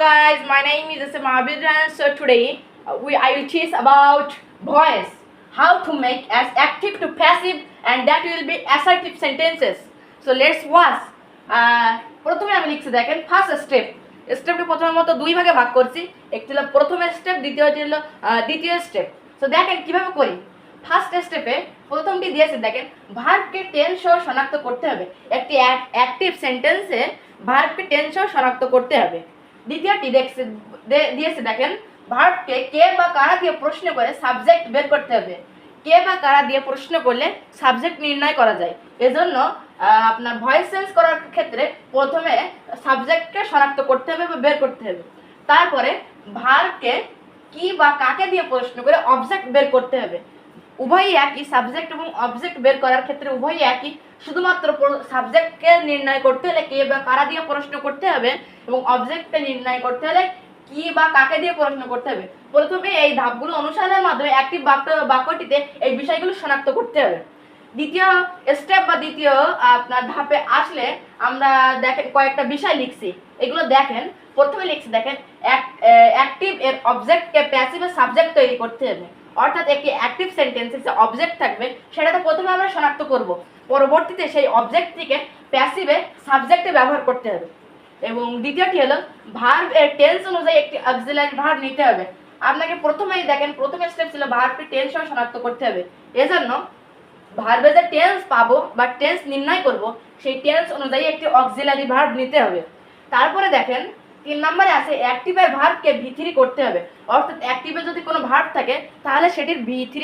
guys, my name is Mahabir and so today I will teach about voice, how to make as active to passive and that will be assertive sentences. So let's watch. প্রথমে আমি লিখছি দেখেন first স্টেপটা প্রথমের মতো দুই ভাগে ভাগ করছি, একটি হলো প্রথম স্টেপ, দ্বিতীয়টি হলো দ্বিতীয় স্টেপ। সো দেখেন কিভাবে করি। ফার্স্ট স্টেপে প্রথমটি দিয়েছে দেখেন ভার্বকে টেন্স সহ শনাক্ত করতে হবে, একটি অ্যাক্টিভ সেন্টেন্সে ভার্বকে টেন্স সহ শনাক্ত করতে হবে। দ্বিতীয়টি দিয়েছে দেখেন ভার্বকে কে বা কারা দিয়ে প্রশ্ন করে সাবজেক্ট বের করতে হবে। কে বা কারা দিয়ে প্রশ্ন করলে সাবজেক্ট নির্ণয় করা যায়, এজন্য আপনার ভয়েস চেঞ্জ করার ক্ষেত্রে প্রথমে সাবজেক্টকে শনাক্ত করতে হবে বা বের করতে হবে, তারপরে ভার্বকে কি বা কাকে দিয়ে প্রশ্ন করে অবজেক্ট বের করতে হবে। উভয়ই একই, সাবজেক্ট এবং অবজেক্ট বের করার ক্ষেত্রে উভয়ই একই, শুধুমাত্র সাবজেক্টকে নির্ণয় করতে হলে কে বা কারা দিয়ে প্রশ্ন করতে হবে এবং অবজেক্টকে নির্ণয় করতে হলে কি বা কাকে দিয়ে প্রশ্ন করতে হবে। প্রথমে এই ধাপগুলো অনুসরণের মাধ্যমে একটি বাক্যটিতে এই বিষয়গুলো শনাক্ত করতে হবে। দ্বিতীয় স্টেপ বা দ্বিতীয় আপনার ধাপে আসলে আমরা দেখেন কয়েকটা বিষয় লিখছি, এগুলো দেখেন। প্রথমে লিখছি দেখেন অ্যাক্টিভ এর অবজেক্টকে প্যাসিভের সাবজেক্ট তৈরি করতে হবে, অর্থাৎ একটি অ্যাক্টিভ সেন্টেন্সে যে অবজেক্ট থাকবে সেটাতে প্রথমে আমরা শনাক্ত করব, পরবর্তীতে সেই অবজেক্টটিকে প্যাসিভে সাবজেক্টে ব্যবহার করতে হবে। এবং দ্বিতীয়টি হলো ভার্ব এর টেন্স অনুযায়ী একটি অক্সিলারি ভার্ব নিতে হবে। আপনাকে প্রথমেই দেখেন প্রথম স্টেপ ছিল ভার্বটি টেন্স সহ শনাক্ত করতে হবে, এজন্য ভার্বে যে টেন্স পাবো বা টেন্স নির্ণয় করব সেই টেন্স অনুযায়ী একটি অক্সিলারি ভার্ব নিতে হবে। তারপরে দেখেন 3 নম্বরে আছে অ্যাক্টিভের ভার্বকে V3 করতে হবে, অর্থাৎ অ্যাক্টিভে যদি কোনো ভার্ব থাকে তাহলে সেটির V3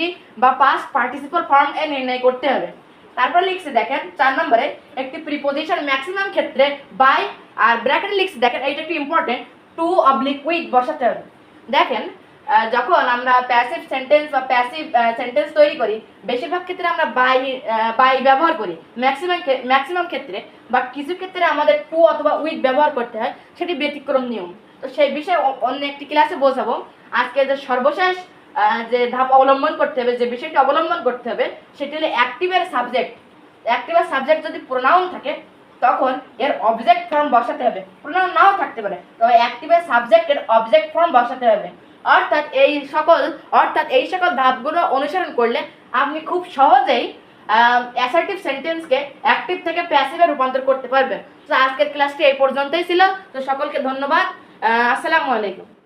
বা পাস্ট পার্টিসিপল ফর্ম এ নির্ণয় করতে হবে। তারপরে লিখছি দেখেন 4 নম্বরে একটি প্রিপোজিশন ম্যাক্সিমাম ক্ষেত্রে বাই আর ব্র্যাকেটে লিখছি দেখেন এইটা একটু ইম্পর্টেন্ট, টু/উইথ বসাতে হবে। দেখেন যখন আমরা প্যাসিভ সেন্টেন্স বা প্যাসিভ সেন্টেন্স তৈরি করি বেশিরভাগ ক্ষেত্রে আমরা বাই ব্যবহার করি, ম্যাক্সিমাম ক্ষেত্রে, বা কিছু ক্ষেত্রে আমাদের টু অথবা উইথ ব্যবহার করতে হয়, সেটি ব্যতিক্রম নিয়ম। তো সেই বিষয়ে অন্য একটি ক্লাসে বোঝাবো। আজকে যে সর্বশেষ যে ধাপ অবলম্বন করতে হবে, যে বিষয়টি অবলম্বন করতে হবে সেটি হলো অ্যাক্টিভের সাবজেক্ট যদি প্রোনাউন থাকে তখন এর অবজেক্ট ফর্ম বসাতে হবে, প্রোনাউন নাও থাকতে পারে, তবে অ্যাক্টিভের সাবজেক্টের অবজেক্ট ফর্ম বসাতে হবে। অর্থাৎ এই সকল ধাপগুলো অনুসরণ করলে আপনি খুব সহজেই অ্যাসার্টিভ সেন্টেন্সকে অ্যাক্টিভ থেকে প্যাসিভে রূপান্তর করতে পারবেন। তো আজকের ক্লাসটি এই পর্যন্তই ছিল। তো সকলকে ধন্যবাদ। আসসালামু আলাইকুম।